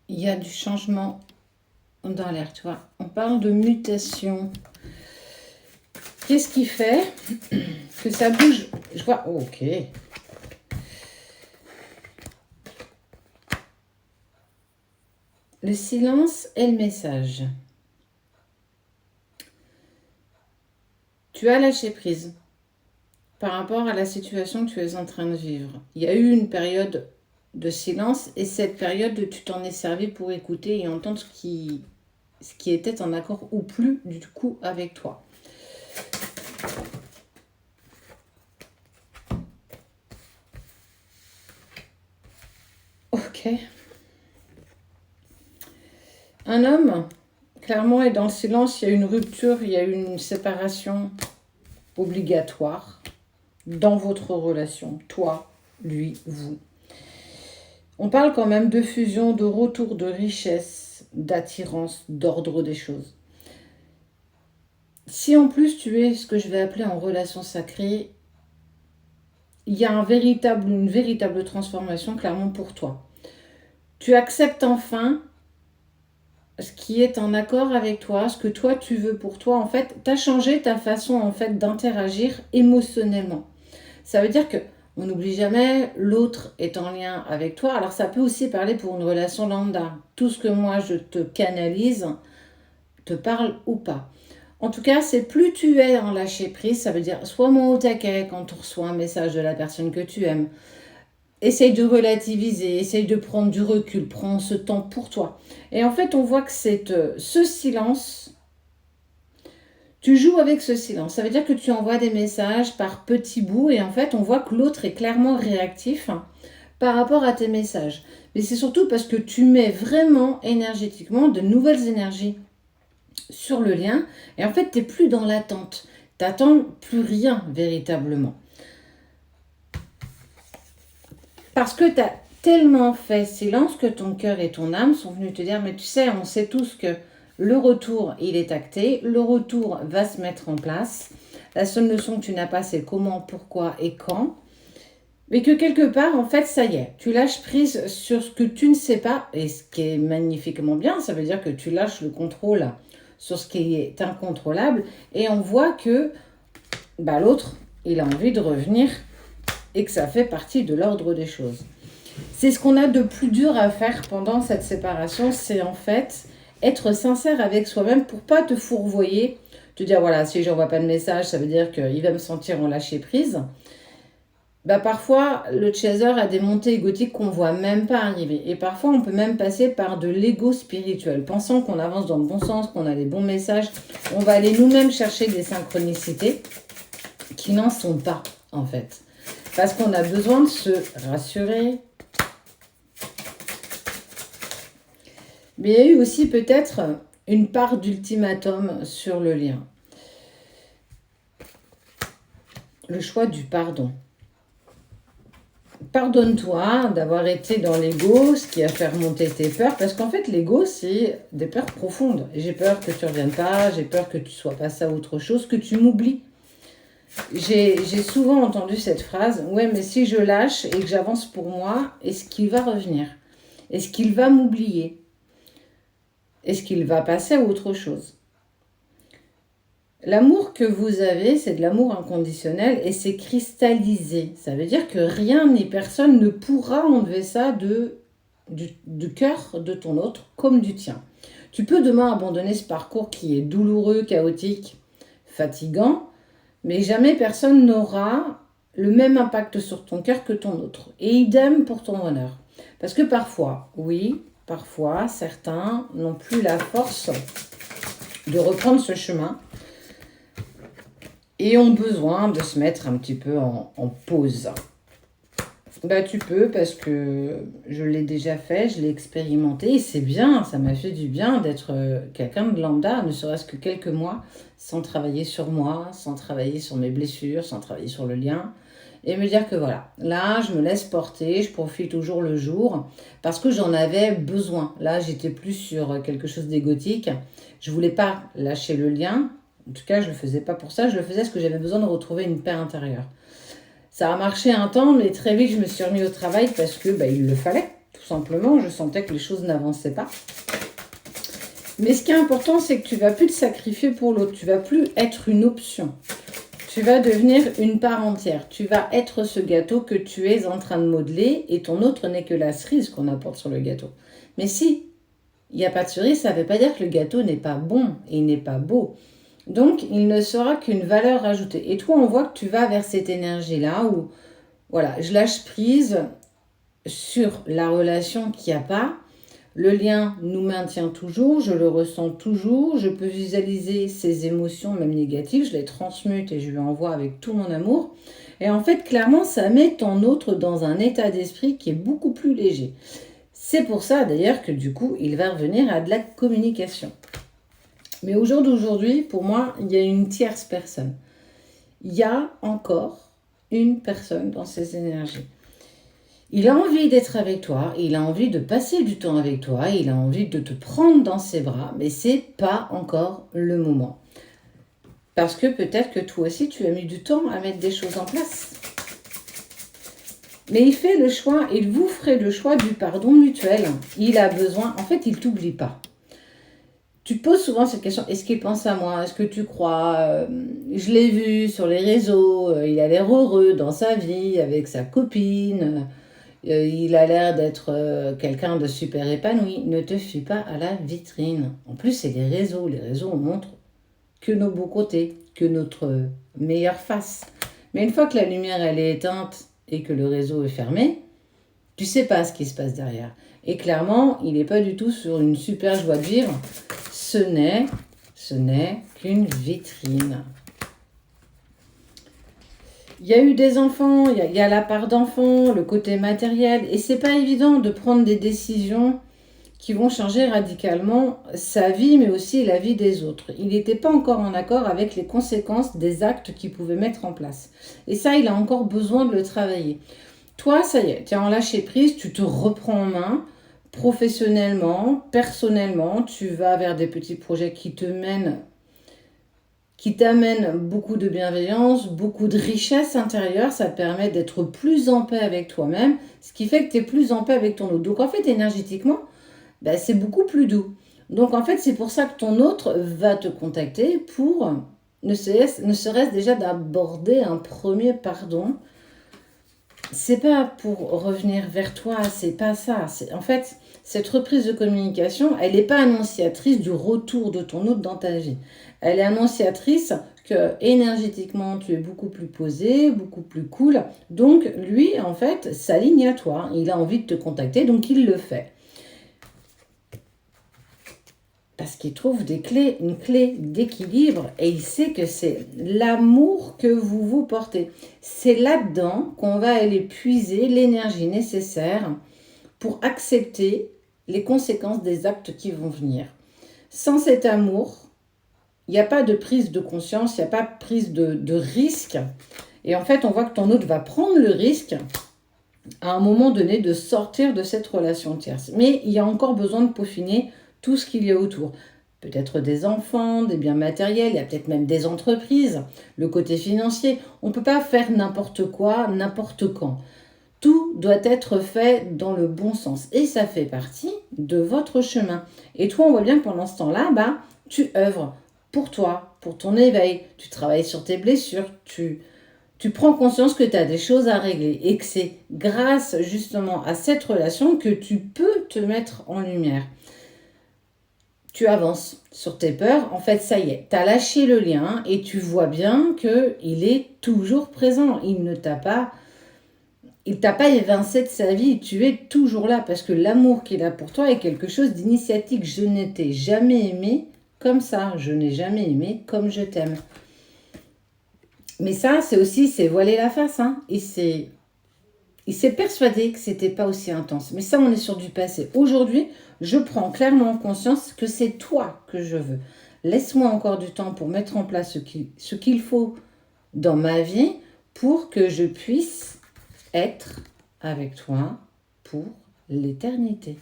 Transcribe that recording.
il y a du changement dans l'air, tu vois. On parle de mutation. Qu'est-ce qui fait que ça bouge? Je vois, oh, ok. Le silence est le message. Tu as lâché prise par rapport à la situation que tu es en train de vivre. Il y a eu une période de silence et cette période, tu t'en es servi pour écouter et entendre ce qui était en accord ou plus du coup avec toi. Ok. Un homme, clairement, est dans le silence. Il y a une rupture, il y a une séparation obligatoire dans votre relation. Toi, lui, vous. On parle quand même de fusion, de retour de richesse, d'attirance, d'ordre des choses. Si en plus tu es ce que je vais appeler en relation sacrée, il y a une véritable transformation clairement pour toi. Tu acceptes enfin ce qui est en accord avec toi, ce que toi tu veux pour toi. En fait, tu as changé ta façon en fait d'interagir émotionnellement. Ça veut dire que on n'oublie jamais, l'autre est en lien avec toi. Alors ça peut aussi parler pour une relation lambda. Tout ce que moi je te canalise te parle ou pas. En tout cas, c'est plus tu es en lâcher prise, ça veut dire sois moins au taquet quand tu reçois un message de la personne que tu aimes. Essaye de relativiser, essaye de prendre du recul, prends ce temps pour toi. Et en fait, on voit que ce silence, tu joues avec ce silence. Ça veut dire que tu envoies des messages par petits bouts et en fait, on voit que l'autre est clairement réactif par rapport à tes messages. Mais c'est surtout parce que tu mets vraiment énergétiquement de nouvelles énergies sur le lien et en fait, tu n'es plus dans l'attente. Tu n'attends plus rien véritablement. Parce que tu as tellement fait silence que ton cœur et ton âme sont venus te dire, mais tu sais, on sait tous que le retour, il est acté, le retour va se mettre en place. La seule leçon que tu n'as pas, c'est comment, pourquoi et quand. Mais que quelque part, en fait, ça y est, tu lâches prise sur ce que tu ne sais pas, et ce qui est magnifiquement bien, ça veut dire que tu lâches le contrôle sur ce qui est incontrôlable, et on voit que l'autre, il a envie de revenir et que ça fait partie de l'ordre des choses. C'est ce qu'on a de plus dur à faire pendant cette séparation, c'est en fait être sincère avec soi-même pour pas te fourvoyer, te dire voilà, si j'envoie pas de message, ça veut dire qu'il va me sentir en lâcher prise. Parfois, le chaser a des montées égotiques qu'on ne voit même pas arriver. Et parfois, on peut même passer par de l'ego spirituel. Pensant qu'on avance dans le bon sens, qu'on a les bons messages, on va aller nous-mêmes chercher des synchronicités qui n'en sont pas, en fait. Parce qu'on a besoin de se rassurer. Mais il y a eu aussi peut-être une part d'ultimatum sur le lien. Le choix du pardon. Pardonne-toi d'avoir été dans l'ego, ce qui a fait remonter tes peurs, parce qu'en fait l'ego c'est des peurs profondes. J'ai peur que tu ne reviennes pas, j'ai peur que tu sois passé à autre chose, que tu m'oublies. J'ai souvent entendu cette phrase, ouais mais si je lâche et que j'avance pour moi, est-ce qu'il va revenir? Est-ce qu'il va m'oublier? Est-ce qu'il va passer à autre chose? L'amour que vous avez, c'est de l'amour inconditionnel et c'est cristallisé. Ça veut dire que rien ni personne ne pourra enlever ça du cœur de ton autre comme du tien. Tu peux demain abandonner ce parcours qui est douloureux, chaotique, fatigant, mais jamais personne n'aura le même impact sur ton cœur que ton autre. Et idem pour ton honneur. Parce que parfois, oui, parfois, certains n'ont plus la force de reprendre ce chemin et ont besoin de se mettre un petit peu en pause. Tu peux parce que je l'ai déjà fait, je l'ai expérimenté et c'est bien, ça m'a fait du bien d'être quelqu'un de lambda, ne serait-ce que quelques mois, sans travailler sur moi, sans travailler sur mes blessures, sans travailler sur le lien. Et me dire que voilà, là je me laisse porter, je profite au jour le jour parce que j'en avais besoin. Là j'étais plus sur quelque chose d'égotique, je voulais pas lâcher le lien, en tout cas je le faisais pas pour ça, je le faisais parce que j'avais besoin de retrouver une paix intérieure. Ça a marché un temps, mais très vite je me suis remis au travail parce que il le fallait. Tout simplement, je sentais que les choses n'avançaient pas. Mais ce qui est important, c'est que tu ne vas plus te sacrifier pour l'autre. Tu ne vas plus être une option. Tu vas devenir une part entière. Tu vas être ce gâteau que tu es en train de modeler et ton autre n'est que la cerise qu'on apporte sur le gâteau. Mais si il n'y a pas de cerise, ça ne veut pas dire que le gâteau n'est pas bon et n'est pas beau. Donc, il ne sera qu'une valeur ajoutée. Et toi, on voit que tu vas vers cette énergie-là où, voilà, je lâche prise sur la relation qu'il n'y a pas. Le lien nous maintient toujours, je le ressens toujours, je peux visualiser ces émotions, même négatives, je les transmute et je lui envoie avec tout mon amour. Et en fait, clairement, ça met ton autre dans un état d'esprit qui est beaucoup plus léger. C'est pour ça d'ailleurs que du coup, il va revenir à de la communication. Mais au jour d'aujourd'hui, pour moi, il y a une tierce personne. Il y a encore une personne dans ces énergies. Il a envie d'être avec toi, il a envie de passer du temps avec toi, il a envie de te prendre dans ses bras, mais c'est pas encore le moment. Parce que peut-être que toi aussi, tu as mis du temps à mettre des choses en place. Mais il fait le choix, il vous ferait le choix du pardon mutuel. Il a besoin, en fait, il t'oublie pas. Tu te poses souvent cette question, est-ce qu'il pense à moi? Est-ce que tu crois? Je l'ai vu sur les réseaux, il a l'air heureux dans sa vie, avec sa copine. Il a l'air d'être quelqu'un de super épanoui. Ne te fie pas à la vitrine. En plus, c'est les réseaux. Les réseaux, on montre que nos beaux côtés, que notre meilleure face. Mais une fois que la lumière, elle est éteinte et que le réseau est fermé, tu sais pas ce qui se passe derrière. Et clairement, il n'est pas du tout sur une super joie de vivre. Ce n'est qu'une vitrine. Il y a eu des enfants, il y a la part d'enfants, le côté matériel, et c'est pas évident de prendre des décisions qui vont changer radicalement sa vie, mais aussi la vie des autres. Il n'était pas encore en accord avec les conséquences des actes qu'il pouvait mettre en place. Et ça, il a encore besoin de le travailler. Toi, ça y est, tu es en lâcher prise, tu te reprends en main, professionnellement, personnellement, tu vas vers des petits projets qui t'amène beaucoup de bienveillance, beaucoup de richesse intérieure, ça te permet d'être plus en paix avec toi-même, ce qui fait que tu es plus en paix avec ton autre. Donc en fait, énergétiquement, c'est beaucoup plus doux. Donc en fait, c'est pour ça que ton autre va te contacter pour, ne serait-ce déjà d'aborder un premier pardon. C'est pas pour revenir vers toi, c'est pas ça. En fait, cette reprise de communication, elle n'est pas annonciatrice du retour de ton autre dans ta vie. Elle est annonciatrice que énergétiquement, tu es beaucoup plus posé, beaucoup plus cool. Donc, lui, en fait, s'aligne à toi. Il a envie de te contacter, donc il le fait. Parce qu'il trouve une clé d'équilibre et il sait que c'est l'amour que vous vous portez. C'est là-dedans qu'on va aller puiser l'énergie nécessaire pour accepter les conséquences des actes qui vont venir. Sans cet amour, il n'y a pas de prise de conscience, il n'y a pas de prise de risque. Et en fait, on voit que ton autre va prendre le risque à un moment donné de sortir de cette relation tierce. Mais il y a encore besoin de peaufiner tout ce qu'il y a autour. Peut-être des enfants, des biens matériels, il y a peut-être même des entreprises, le côté financier. On ne peut pas faire n'importe quoi, n'importe quand. Tout doit être fait dans le bon sens. Et ça fait partie de votre chemin. Et toi, on voit bien que pendant ce temps-là, tu œuvres pour toi, pour ton éveil. Tu travailles sur tes blessures. Tu prends conscience que tu as des choses à régler. Et que c'est grâce justement à cette relation que tu peux te mettre en lumière. Tu avances sur tes peurs, en fait, ça y est, tu as lâché le lien et tu vois bien qu'il est toujours présent. Il ne t'a pas évincé de sa vie, tu es toujours là parce que l'amour qu'il a pour toi est quelque chose d'initiatique. Je ne t'ai jamais aimé comme ça, je n'ai jamais aimé comme je t'aime. Mais ça, c'est voiler la face, hein, il s'est persuadé que c'était pas aussi intense. Mais ça, on est sur du passé. Aujourd'hui, je prends clairement conscience que c'est toi que je veux. Laisse-moi encore du temps pour mettre en place ce qu'il faut dans ma vie pour que je puisse être avec toi pour l'éternité.